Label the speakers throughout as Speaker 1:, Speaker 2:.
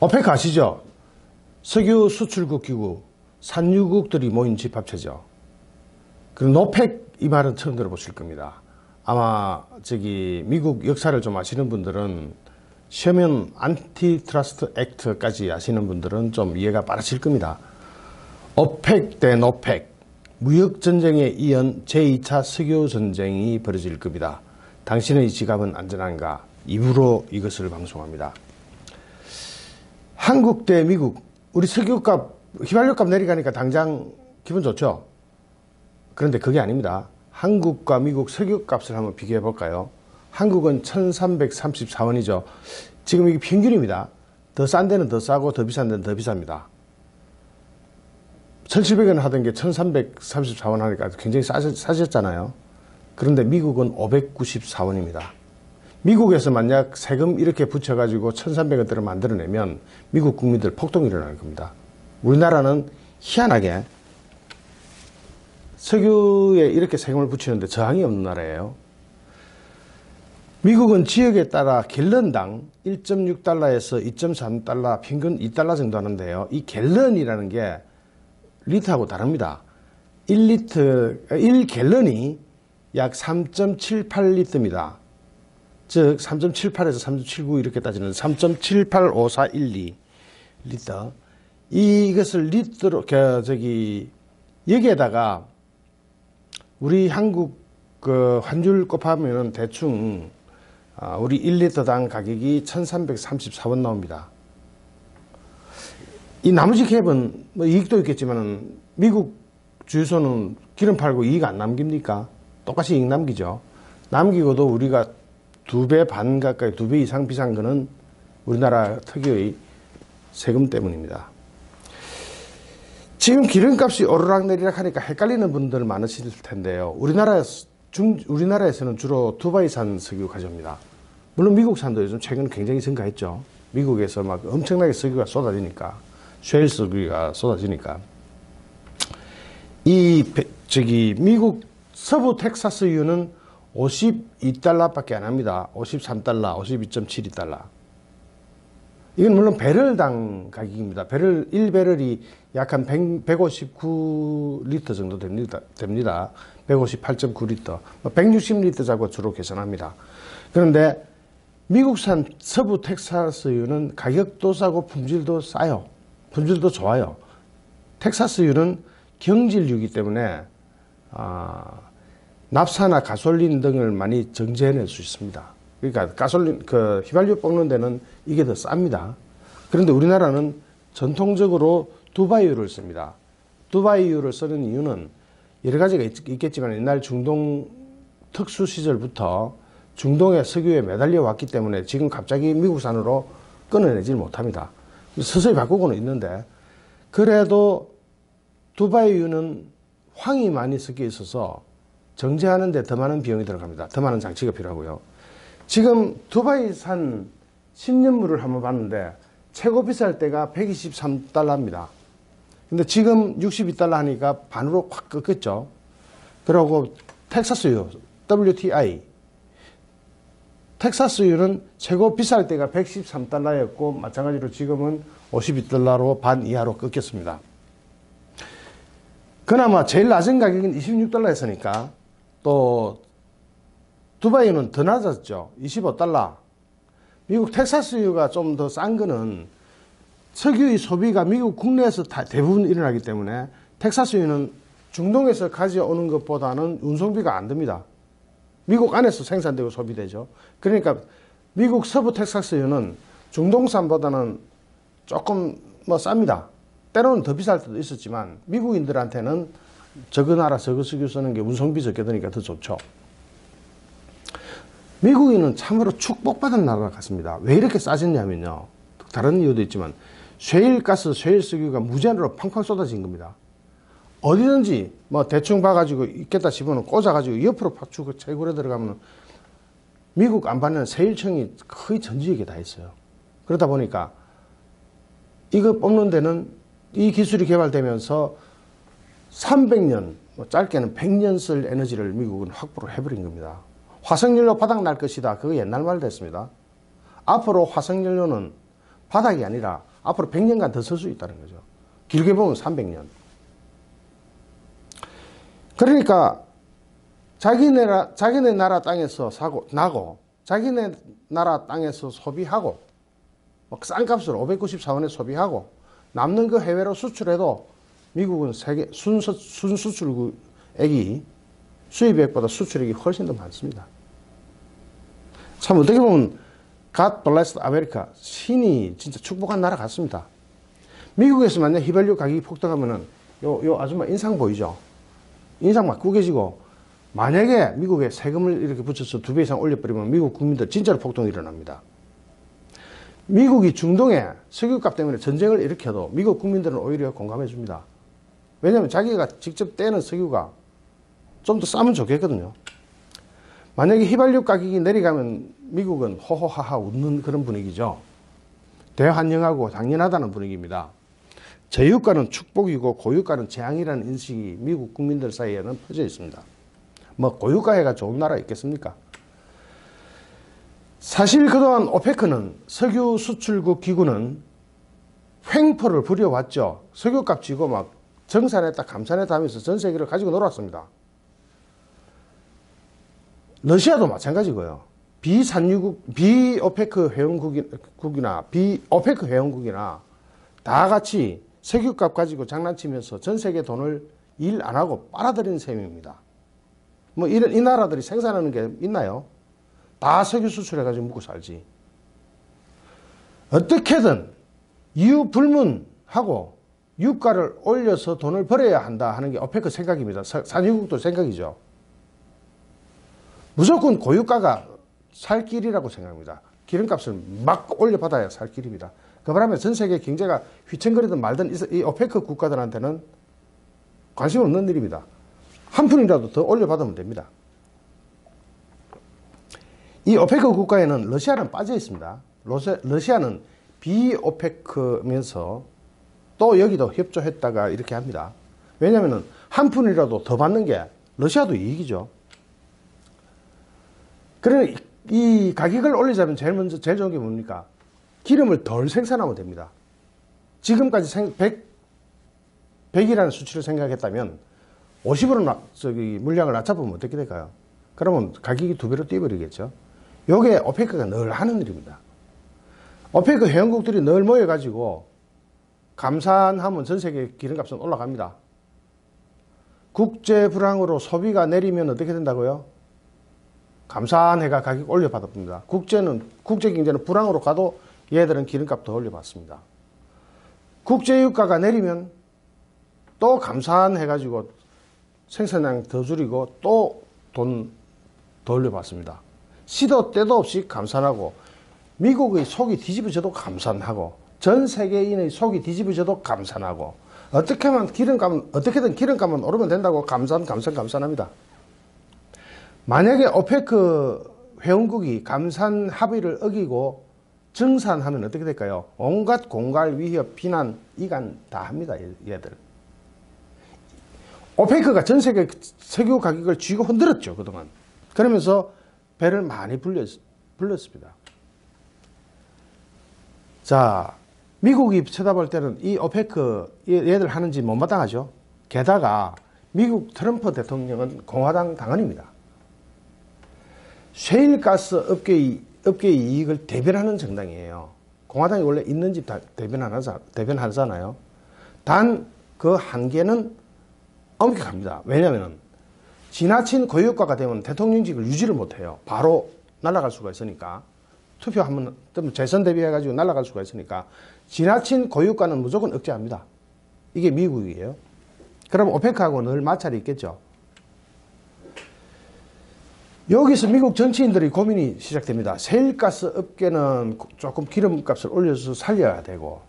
Speaker 1: 오페크 아시죠? 석유 수출국 기구, 산유국들이 모인 집합체죠. 그리고 노펙 이 말은 처음 들어보실 겁니다. 아마 미국 역사를 좀 아시는 분들은 셔먼 안티트러스트 액트까지 아시는 분들은 좀 이해가 빠르실 겁니다. 오펙 대 노펙, 무역전쟁에 이은 제2차 석유전쟁이 벌어질 겁니다. 당신의 지갑은 안전한가? 2부로 이것을 방송합니다. 한국 대 미국, 우리 석유값, 휘발유값 내려가니까 당장 기분 좋죠? 그런데 그게 아닙니다. 한국과 미국 석유값을 한번 비교해 볼까요? 한국은 1334원이죠. 지금 이게 평균입니다. 더 싼 데는 더 싸고 더 비싼 데는 더 비쌉니다. 1700원 하던 게 1334원 하니까 굉장히 싸졌잖아요. 그런데 미국은 594원입니다. 미국에서 만약 세금 이렇게 붙여가지고 1300원대를 만들어내면 미국 국민들 폭동이 일어날 겁니다. 우리나라는 희한하게 석유에 이렇게 세금을 붙이는데 저항이 없는 나라예요. 미국은 지역에 따라 갤런당 1.6달러에서 2.3달러, 평균 2달러 정도 하는데요. 이 갤런이라는 게 리터하고 다릅니다. 1갤런이 약 3.78리터입니다. 즉 3.78에서 3.79 이렇게 따지는 3.785412 리터. 이것을 리터로 여기에다가 우리 한국 그 환율 곱하면 대충 우리 1리터당 가격이 1334원 나옵니다. 이 나머지 갭은 뭐 이익도 있겠지만 미국 주유소는 기름 팔고 이익 안 남깁니까? 똑같이 이익 남기죠. 남기고도 우리가 2배 반 가까이 2배 이상 비싼 거는 우리나라 특유의 세금 때문입니다. 지금 기름값이 오르락내리락 하니까 헷갈리는 분들 많으실 텐데요. 우리나라에서는 주로 두바이산 석유 가져옵니다. 물론 미국산도 요즘 최근 굉장히 증가했죠. 미국에서 막 엄청나게 석유가 쏟아지니까, 쉐일 석유가 쏟아지니까. 미국 서부 텍사스유는 52달러밖에 안 합니다. 53달러, 52.72달러. 이건 물론 배럴당 가격입니다. 1배럴이 약 한 159리터 정도 됩니다. 158.9리터. 160리터 자고 주로 계산합니다. 그런데 미국산 서부 텍사스유는 가격도 싸고 품질도 싸요. 품질도 좋아요. 텍사스유는 경질유이기 때문에 납사나 가솔린 등을 많이 정제해낼 수 있습니다. 그러니까 휘발유 뽑는 데는 이게 더 쌉니다. 그런데 우리나라는 전통적으로 두바이유를 씁니다. 두바이유를 쓰는 이유는 여러 가지가 있겠지만 옛날 중동 특수 시절부터 중동의 석유에 매달려 왔기 때문에 지금 갑자기 미국산으로 끊어내질 못합니다. 서서히 바꾸고는 있는데 그래도 두바이유는 황이 많이 섞여 있어서 정제하는 데 더 많은 비용이 들어갑니다. 더 많은 장치가 필요하고요. 지금 두바이산 10년물을 한번 봤는데 최고 비쌀 때가 123달러입니다. 근데 지금 62달러 하니까 반으로 확 꺾였죠. 그리고 텍사스유, WTI. 텍사스유는 최고 비쌀 때가 113달러였고 마찬가지로 지금은 52달러로 반 이하로 꺾였습니다. 그나마 제일 낮은 가격은 26달러였으니까 또 두바이는 더 낮았죠. 25달러. 미국 텍사스유가 좀 더 싼 거는 석유의 소비가 미국 국내에서 대부분 일어나기 때문에 텍사스유는 중동에서 가져오는 것보다는 운송비가 안 듭니다. 미국 안에서 생산되고 소비되죠. 그러니까 미국 서부 텍사스유는 중동산보다는 조금 쌉니다. 때로는 더 비쌀 때도 있었지만 미국인들한테는 저거 나라 저거 석유 쓰는 게 운송비 적게 드니까 더 좋죠. 미국인은 참으로 축복받은 나라 같습니다. 왜 이렇게 싸졌냐면요. 다른 이유도 있지만 셰일가스, 셰일석유가 무제한으로 팡팡 쏟아진 겁니다. 어디든지 대충 봐가지고 있겠다 싶으면 꽂아가지고 옆으로 팍 주고 채굴에 들어가면 미국 안반에는 세일청이 거의 전 지역에 다 있어요. 그러다 보니까 이거 뽑는 데는 이 기술이 개발되면서 300년, 짧게는 100년 쓸 에너지를 미국은 확보를 해버린 겁니다. 화석연료 바닥날 것이다. 그거 옛날 말 됐습니다. 앞으로 화석연료는 바닥이 아니라 앞으로 100년간 더 설 수 있다는 거죠. 길게 보면 300년. 그러니까 자기네 나라 땅에서 나고 자기네 나라 땅에서 소비하고 싼 값으로 594원에 소비하고 남는 그 해외로 수출해도 미국은 세계 순수출액이 수입액보다 수출액이 훨씬 더 많습니다. 참 어떻게 보면 God bless America, 신이 진짜 축복한 나라 같습니다. 미국에서 만약 휘발유 가격이 폭등하면은 요 아줌마 인상 보이죠? 인상 막 구겨지고 만약에 미국에 세금을 이렇게 붙여서 2배 이상 올려버리면 미국 국민들 진짜로 폭동이 일어납니다. 미국이 중동에 석유값 때문에 전쟁을 일으켜도 미국 국민들은 오히려 공감해 줍니다. 왜냐하면 자기가 직접 떼는 석유가 좀 더 싸면 좋겠거든요. 만약에 휘발유 가격이 내려가면 미국은 호호하하 웃는 그런 분위기죠. 대환영하고 당연하다는 분위기입니다. 저유가는 축복이고 고유가는 재앙이라는 인식이 미국 국민들 사이에는 퍼져 있습니다. 뭐 고유가해가 좋은 나라 있겠습니까? 사실 그동안 오페크는 석유 수출국 기구는 횡포를 부려왔죠. 석유값 쥐고 막 정산했다 감산했다 하면서 전 세계를 가지고 놀았습니다. 러시아도 마찬가지고요. 비오페크 회원국이나 다 같이 석유값 가지고 장난치면서 전 세계 돈을 일 안 하고 빨아들이는 셈입니다. 뭐 이 나라들이 생산하는 게 있나요? 다 석유 수출해가지고 먹고 살지. 어떻게든 이유 불문하고 유가를 올려서 돈을 벌어야 한다 하는 게 오페크 생각입니다. 산유국도 생각이죠. 무조건 고유가가 살 길이라고 생각합니다. 기름값을 막 올려받아야 살 길입니다. 그 바람에 전 세계 경제가 휘청거리든 말든 이 오페크 국가들한테는 관심 없는 일입니다. 한 푼이라도 더 올려받으면 됩니다. 이 오페크 국가에는 러시아는 빠져 있습니다. 러시아는 비오페크면서 또 여기도 협조했다가 이렇게 합니다. 왜냐하면 한 푼이라도 더 받는 게 러시아도 이익이죠. 그러니 이 가격을 올리자면 제일 좋은 게 뭡니까? 기름을 덜 생산하면 됩니다. 지금까지 100이라는 수치를 생각했다면 50으로 물량을 낮춰보면 어떻게 될까요? 그러면 가격이 2배로 뛰어버리겠죠. 요게 오페크가 늘 하는 일입니다. 오페크 회원국들이 늘 모여가지고 감산하면 전 세계 기름값은 올라갑니다. 국제 불황으로 소비가 내리면 어떻게 된다고요? 감산해가 가격 올려받습니다. 국제 경제는 불황으로 가도 얘들은 기름값 더 올려받습니다. 국제유가가 내리면 또 감산해가지고 생산량 더 줄이고 또 돈 더 올려받습니다. 시도 때도 없이 감산하고 미국의 속이 뒤집어져도 감산하고 전 세계인의 속이 뒤집어져도 감산하고 어떻게든 기름값만 오르면 된다고 감산합니다. 만약에 오페크 회원국이 감산 합의를 어기고 증산하면 어떻게 될까요? 온갖 공갈, 위협, 비난, 이간 다 합니다. 얘들. 오페크가 전 세계 석유 가격을 쥐고 흔들었죠. 그동안. 그러면서 배를 많이 불렸습니다. 자, 미국이 쳐다볼 때는 이 오페크 얘들 하는지 못마땅하죠. 게다가 미국 트럼프 대통령은 공화당 당원입니다. 셰일가스 업계의 이익을 대변하는 정당이에요. 공화당이 원래 있는 집 대변하잖아요. 단 그 한계는 엄격합니다. 왜냐하면 지나친 고유가가 되면 대통령직을 유지를 못해요. 바로 날아갈 수가 있으니까. 투표하면 재선 대비해가지고 날아갈 수가 있으니까 지나친 고유가는 무조건 억제합니다. 이게 미국이에요. 그럼 오페크하고 늘 마찰이 있겠죠. 여기서 미국 정치인들의 고민이 시작됩니다. 셰일가스 업계는 조금 기름값을 올려서 살려야 되고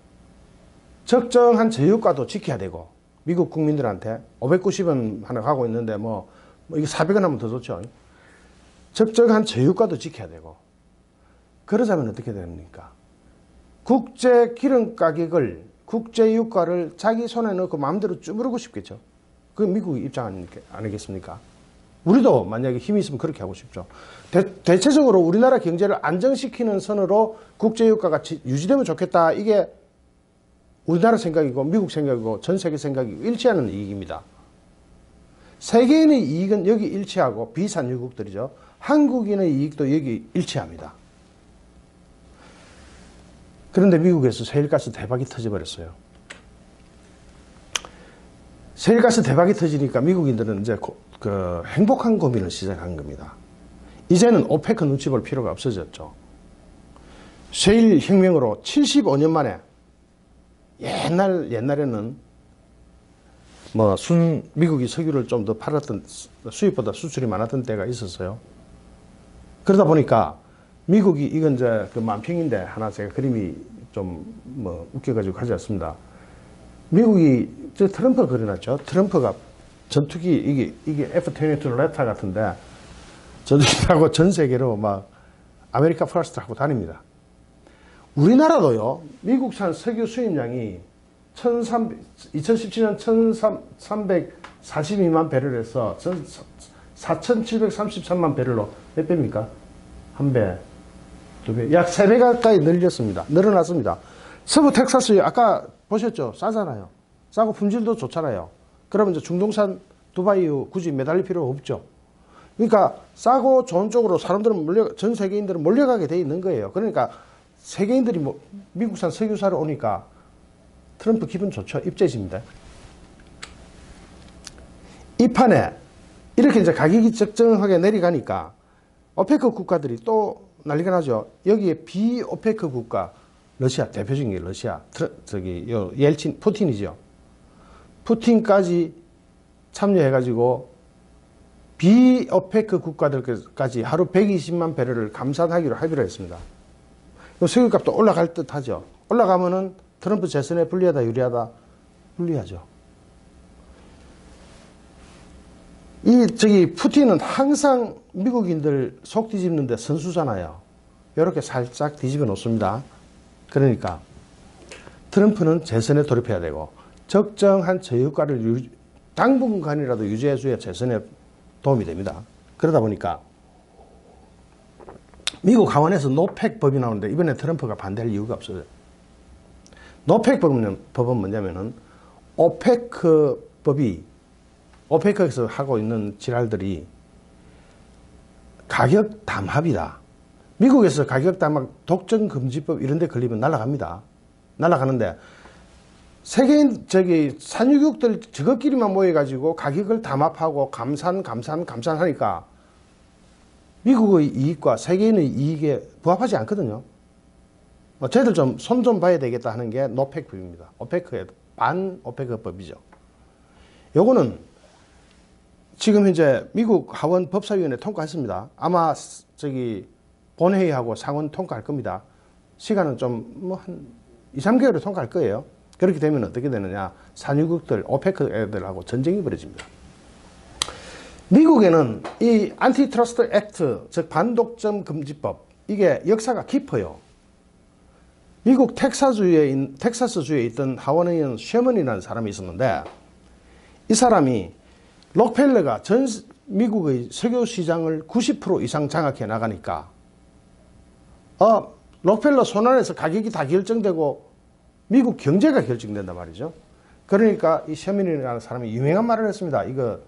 Speaker 1: 적정한 저유가도 지켜야 되고 미국 국민들한테 590원 하나 가고 있는데 이게 400원 하면 더 좋죠. 적정한 저유가도 지켜야 되고 그러자면 어떻게 됩니까? 국제 기름 가격을 국제 유가를 자기 손에 넣고 마음대로 쭈무르고 싶겠죠. 그게 미국의 입장 아니겠습니까? 우리도 만약에 힘이 있으면 그렇게 하고 싶죠. 대체적으로 우리나라 경제를 안정시키는 선으로 국제유가가 유지되면 좋겠다. 이게 우리나라 생각이고 미국 생각이고 전 세계 생각이고 일치하는 이익입니다. 세계인의 이익은 여기 일치하고 비산유국들이죠. 한국인의 이익도 여기 일치합니다. 그런데 미국에서 세일가스 대박이 터져버렸어요. 세일가스 대박이 터지니까 미국인들은 이제 행복한 고민을 시작한 겁니다. 이제는 오페크 눈치 볼 필요가 없어졌죠. 셰일 혁명으로 75년 만에 옛날에는 미국이 석유를 좀 더 팔았던 수입보다 수출이 많았던 때가 있었어요. 그러다 보니까 미국이 이건 이제 그 만평인데 하나 제가 그림이 좀 웃겨가지고 가져왔습니다. 미국이 저 트럼프 그려놨죠. 트럼프가 전투기 이게 F-22 레타 같은데 전투기 타고 전 세계로 막 아메리카 퍼스트 하고 다닙니다. 우리나라도요. 미국산 석유 수입량이 2017년 1342만 배럴에서 4733만 배럴로 몇 배입니까? 한 배, 두 배, 약 3배 가까이 늘어났습니다. 서부 텍사스 아까 보셨죠? 싸잖아요. 싸고 품질도 좋잖아요. 그러면 이제 중동산 두바이유 굳이 매달릴 필요가 없죠. 그러니까 싸고 좋은 쪽으로 사람들은 전 세계인들은 몰려가게 돼 있는 거예요. 그러니까 세계인들이 미국산 석유 사러 오니까 트럼프 기분 좋죠. 입재집니다. 이 판에 이렇게 이제 가격이 적정하게 내려가니까 오페크 국가들이 또 난리가 나죠. 여기에 비오페크 국가, 러시아, 대표적인 게 러시아, 옐친, 푸틴이죠. 푸틴까지 참여해가지고 비오페크 국가들까지 하루 120만 배럴을 감산하기로 하기로 했습니다. 석유값도 올라갈 듯 하죠. 올라가면은 트럼프 재선에 불리하다, 유리하다? 불리하죠. 푸틴은 항상 미국인들 속 뒤집는데 선수잖아요. 이렇게 살짝 뒤집어 놓습니다. 그러니까 트럼프는 재선에 돌입해야 되고 적정한 저유가를 당분간이라도 유지해줘야 재선에 도움이 됩니다. 그러다 보니까 미국 하원에서 노펙 법이 나오는데 이번에 트럼프가 반대할 이유가 없어요. 노펙 법은 뭐냐면은 오페크 법이 오페크에서 하고 있는 지랄들이 가격 담합이다. 미국에서 가격 담합 독점금지법 이런 데 걸리면 날아갑니다. 날아가는데 세계인 산유국들 저것끼리만 모여가지고 가격을 담합하고 감산하니까 미국의 이익과 세계인의 이익에 부합하지 않거든요. 저희들 좀 손 좀 봐야 되겠다 하는 게 노펙법입니다. 오페크의 반 오페크법이죠. 요거는 지금 현재 미국 하원 법사위원회 통과했습니다. 아마 본회의하고 상원 통과할 겁니다. 시간은 좀 한 2, 3개월에 통과할 거예요. 그렇게 되면 어떻게 되느냐. 산유국들, 오페크 애들하고 전쟁이 벌어집니다. 미국에는 이 안티트러스트 액트, 즉 반독점 금지법, 이게 역사가 깊어요. 미국 텍사스주에 있던 하원의원 셔먼이라는 사람이 있었는데 이 사람이 록펠러가 전 미국의 석유 시장을 90% 이상 장악해 나가니까 록펠러 손안에서 가격이 다 결정되고 미국 경제가 결정된단 말이죠. 그러니까 이 셔먼이라는 사람이 유명한 말을 했습니다. 이거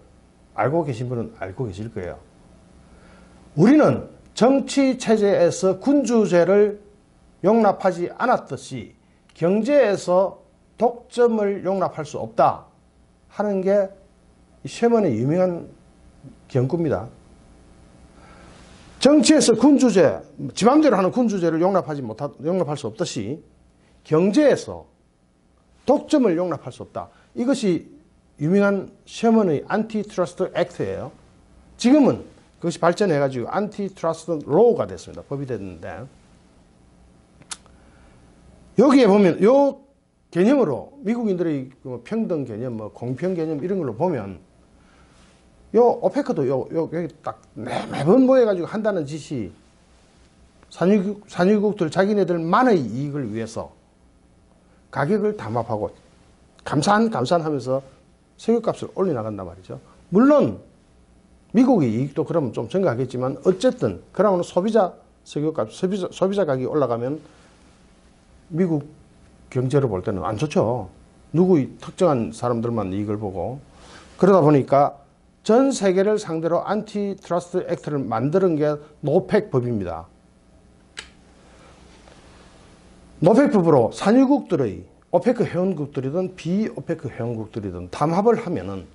Speaker 1: 알고 계신 분은 알고 계실 거예요. 우리는 정치 체제에서 군주제를 용납하지 않았듯이 경제에서 독점을 용납할 수 없다 하는 게 셔먼의 유명한 경구입니다. 정치에서 군주제, 지 맘대로 하는 군주제를 용납할 수 없듯이 경제에서 독점을 용납할 수 없다. 이것이 유명한 셔먼의 안티트러스트 액트예요. 지금은 그것이 발전해가지고 안티트러스트 로우가 됐습니다. 법이 됐는데 여기에 보면 요 개념으로 미국인들의 평등 개념, 공평 개념 이런 걸로 보면 요 오페크도 여기 딱 매번 모여가지고 한다는 짓이 산유국들 자기네들만의 이익을 위해서 가격을 담합하고 감산하면서 석유값을 올려나간단 말이죠. 물론 미국의 이익도 그러면 좀 증가하겠지만 어쨌든 그러면 소비자 석유값, 소비자 가격이 올라가면 미국 경제를 볼 때는 안 좋죠. 누구의 특정한 사람들만 이익을 보고. 그러다 보니까 전 세계를 상대로 안티트러스트 액트를 만드는 게 노펙법입니다. 노펙법으로 산유국들의 오페크 회원국들이든 비오페크 회원국들이든 담합을 하면은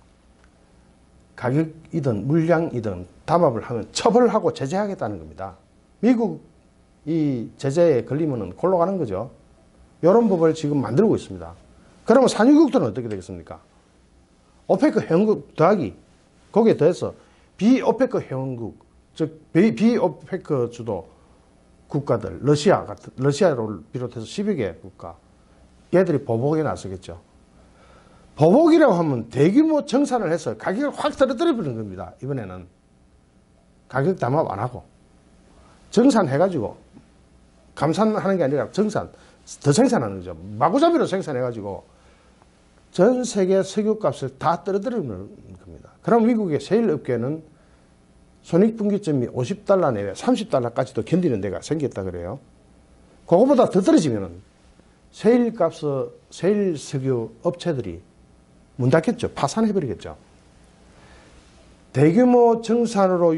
Speaker 1: 가격이든 물량이든 담합을 하면 처벌하고 제재하겠다는 겁니다. 미국이 제재에 걸리면은 골로 가는 거죠. 이런 법을 지금 만들고 있습니다. 그러면 산유국들은 어떻게 되겠습니까? 오페크 회원국 더하기 거기에 더해서 비오페크 회원국, 즉 비오페크 주도 국가들, 러시아를 비롯해서 12개 국가, 얘들이 보복에 나서겠죠. 보복이라고 하면 대규모 정산을 해서 가격을 확 떨어뜨려버리는 겁니다. 이번에는 가격 담합 안 하고 정산해가지고 감산하는 게 아니라 정산, 더 생산하는 거죠. 마구잡이로 생산해가지고 전 세계 석유값을 다 떨어뜨리는 겁니다. 그럼 미국의 세일업계는 손익분기점이 $50 내외 30달러까지도 견디는 데가 생겼다 그래요. 그거보다 더 떨어지면은 세일 석유 업체들이 문 닫겠죠. 파산해버리겠죠. 대규모 정산으로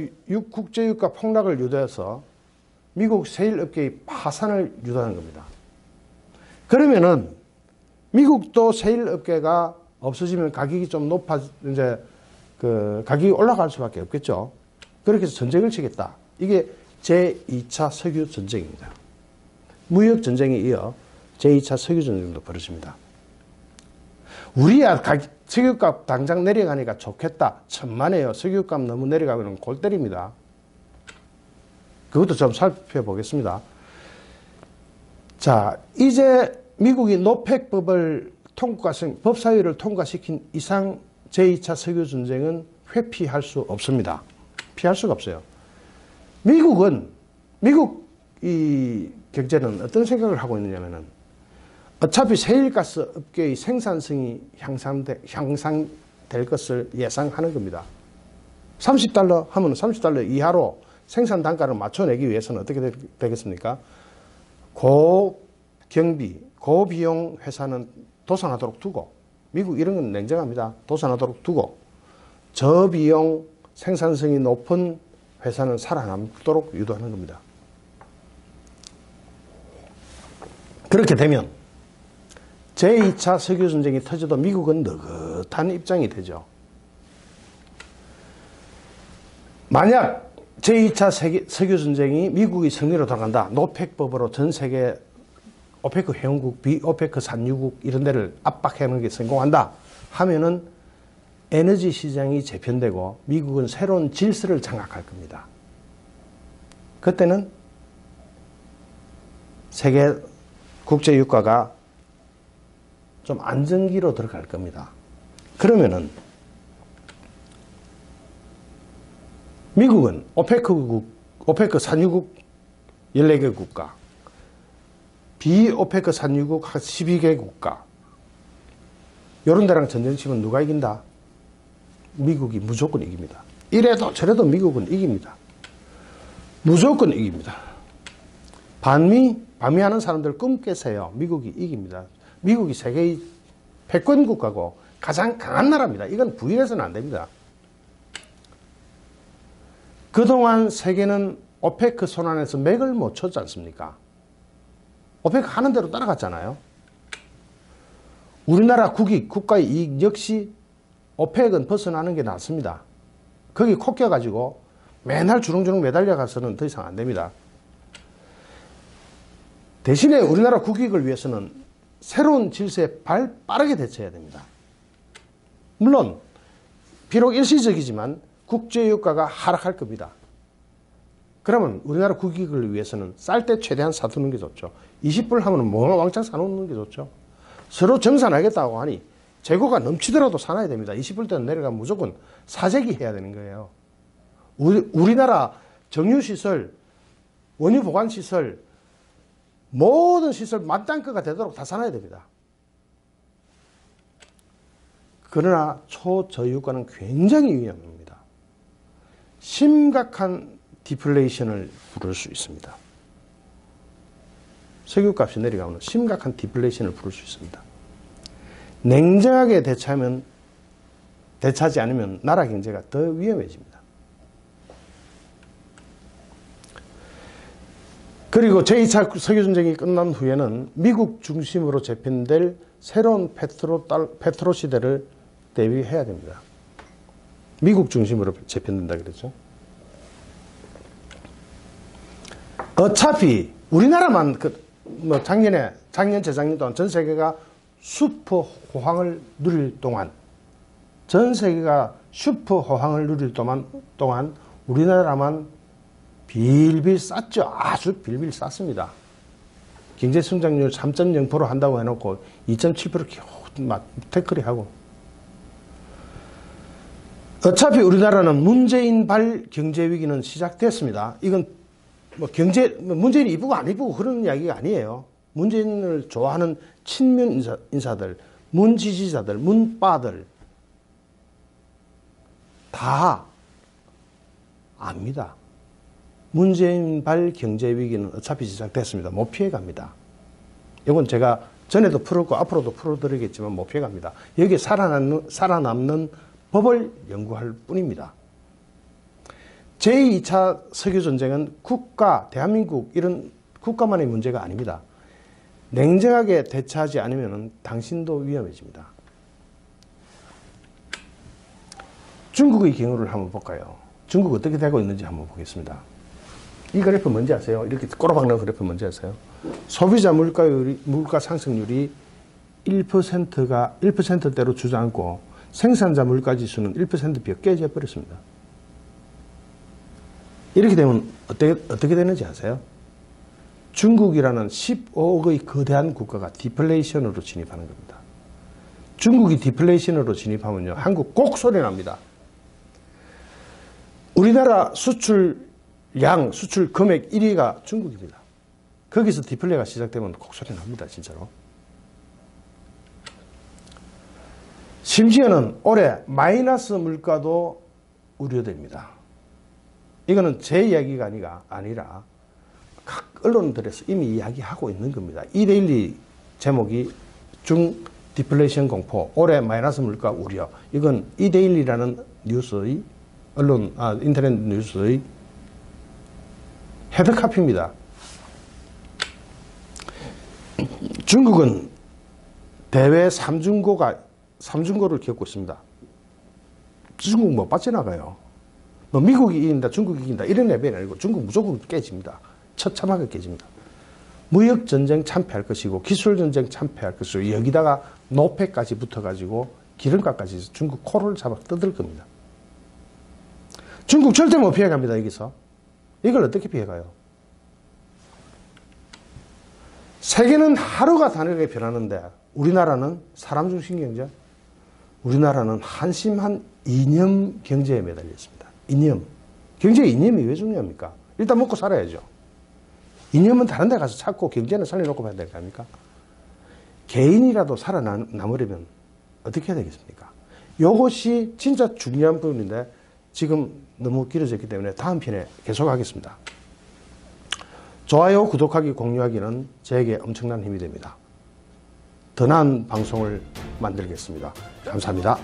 Speaker 1: 국제유가 폭락을 유도해서 미국 세일업계의 파산을 유도하는 겁니다. 그러면은 미국도 세일업계가 없어지면 가격이 좀 이제 가격이 올라갈 수밖에 없겠죠. 그렇게 해서 전쟁을 치겠다. 이게 제2차 석유 전쟁입니다. 무역 전쟁에 이어 제2차 석유 전쟁도 벌어집니다. 우리야 석유값 당장 내려가니까 좋겠다. 천만에요. 석유값 너무 내려가면 골 때립니다. 그것도 좀 살펴보겠습니다. 자, 이제 미국이 노펙법을 법사위를 통과시킨 이상 제2차 석유 전쟁은 회피할 수 없습니다. 피할 수가 없어요. 미국 이 경제는 어떤 생각을 하고 있느냐면은 어차피 세일가스 업계의 생산성이 향상될 것을 예상하는 겁니다. $30 하면 $30 이하로 생산 단가를 맞춰내기 위해서는 어떻게 되겠습니까? 고경비, 고비용 회사는 도산하도록 두고, 미국 이런 건 냉정합니다. 도산하도록 두고, 저비용 생산성이 높은 회사는 살아남도록 유도하는 겁니다. 그렇게 되면 제2차 석유 전쟁이 터져도 미국은 느긋한 입장이 되죠. 만약 제2차 석유 전쟁이 미국의 승리로 돌아간다. 노펙법으로 전 세계 오페크 회원국, 비오페크 산유국 이런 데를 압박하는 게 성공한다 하면은 에너지 시장이 재편되고 미국은 새로운 질서를 장악할 겁니다. 그때는 세계 국제 유가가 좀 안정기로 들어갈 겁니다. 그러면은 미국은 오페크 산유국 14개 국가, 비오페크 산유국 12개 국가, 이런 데랑 전쟁 치면 누가 이긴다? 미국이 무조건 이깁니다. 이래도 저래도 미국은 이깁니다. 무조건 이깁니다. 반미하는 사람들 꿈 깨세요. 미국이 이깁니다. 미국이 세계의 패권 국가고 가장 강한 나라입니다. 이건 부인해서는 안 됩니다. 그동안 세계는 오페크 손안에서 맥을 못 쳤지 않습니까? 오페크 하는 대로 따라갔잖아요. 우리나라 국가의 이익 역시 오펙은 벗어나는 게 낫습니다. 거기 코 껴가지고 맨날 주렁주렁 매달려 가서는 더 이상 안 됩니다. 대신에 우리나라 국익을 위해서는 새로운 질서에 빠르게 대처해야 됩니다. 물론 비록 일시적이지만 국제유가가 하락할 겁니다. 그러면 우리나라 국익을 위해서는 쌀 때 최대한 사두는 게 좋죠. 20불 하면 뭐 왕창 사놓는 게 좋죠. 서로 정산하겠다고 하니 재고가 넘치더라도 사놔야 됩니다. 20불대는 내려가면 무조건 사재기 해야 되는 거예요. 우리나라 정유시설, 원유보관시설, 모든 시설 만땅크가 되도록 다 사놔야 됩니다. 그러나 초저유가는 굉장히 위험합니다. 심각한 디플레이션을 부를 수 있습니다. 석유값이 내려가면 심각한 디플레이션을 부를 수 있습니다. 냉정하게 대처하지 않으면 나라 경제가 더 위험해집니다. 그리고 제2차 석유전쟁이 끝난 후에는 미국 중심으로 재편될 새로운 페트로 시대를 대비해야 됩니다. 미국 중심으로 재편된다 그랬죠. 어차피 우리나라만 작년 재작년 동안 전 세계가 슈퍼 호황을 누릴 동안 우리나라만 빌빌 쌌죠. 아주 빌빌 쌌습니다. 경제 성장률 3.0% 한다고 해놓고 2.7% 막 태클이 하고. 어차피 우리나라는 문재인 발 경제 위기는 시작됐습니다. 이건 문재인이 이쁘고 안 이쁘고 그런 이야기가 아니에요. 문재인을 좋아하는 친문 인사들, 문 지지자들, 문빠들 다 압니다. 문재인 발 경제 위기는 어차피 시작됐습니다. 못 피해갑니다. 이건 제가 전에도 풀었고 앞으로도 풀어드리겠지만 못 피해갑니다. 여기에 살아남는 법을 연구할 뿐입니다. 제2차 석유전쟁은 대한민국 이런 국가만의 문제가 아닙니다. 냉정하게 대처하지 않으면 당신도 위험해집니다. 중국의 경우를 한번 볼까요? 중국 어떻게 되고 있는지 한번 보겠습니다. 이 그래프 뭔지 아세요? 이렇게 꼬라박는 그래프 뭔지 아세요? 소비자 물가 상승률이 1%대로 주저앉고 생산자 물가 지수는 1%뼈 깨져 버렸습니다. 이렇게 되면 어떻게 되는지 아세요? 중국이라는 15억의 거대한 국가가 디플레이션으로 진입하는 겁니다. 중국이 디플레이션으로 진입하면요, 한국 꼭 소리 납니다. 우리나라 수출 금액 1위가 중국입니다. 거기서 디플레이가 시작되면 꼭 소리 납니다, 진짜로. 심지어는 올해 마이너스 물가도 우려됩니다. 이거는 제 이야기가 아니라 각 언론들에서 이미 이야기하고 있는 겁니다. 이데일리 제목이 중 디플레이션 공포, 올해 마이너스 물가 우려. 이건 이데일리라는 뉴스의 인터넷 뉴스의 헤드카피입니다. 중국은 대외 3중고를 겪고 있습니다. 중국 뭐 빠져나가요. 미국이 이긴다, 중국이 이긴다, 이런 레벨이 아니고 중국 무조건 깨집니다. 처참하게 깨집니다. 무역전쟁 참패할 것이고, 기술전쟁 참패할 것이고, 여기다가 노폐까지 붙어가지고, 기름값까지 중국 코를 잡아 뜯을 겁니다. 중국 절대 못 피해갑니다, 여기서. 이걸 어떻게 피해가요? 세계는 하루가 다르게 변하는데, 우리나라는 사람 중심 경제, 우리나라는 한심한 이념 경제에 매달려 있습니다. 이념. 경제의 이념이 왜 중요합니까? 일단 먹고 살아야죠. 이념은 다른 데 가서 찾고 경제는 살려놓고 봐야 될 거 아닙니까? 개인이라도 살아남으려면 어떻게 해야 되겠습니까? 이것이 진짜 중요한 부분인데 지금 너무 길어졌기 때문에 다음 편에 계속하겠습니다. 좋아요, 구독하기, 공유하기는 저에게 엄청난 힘이 됩니다. 더 나은 방송을 만들겠습니다. 감사합니다.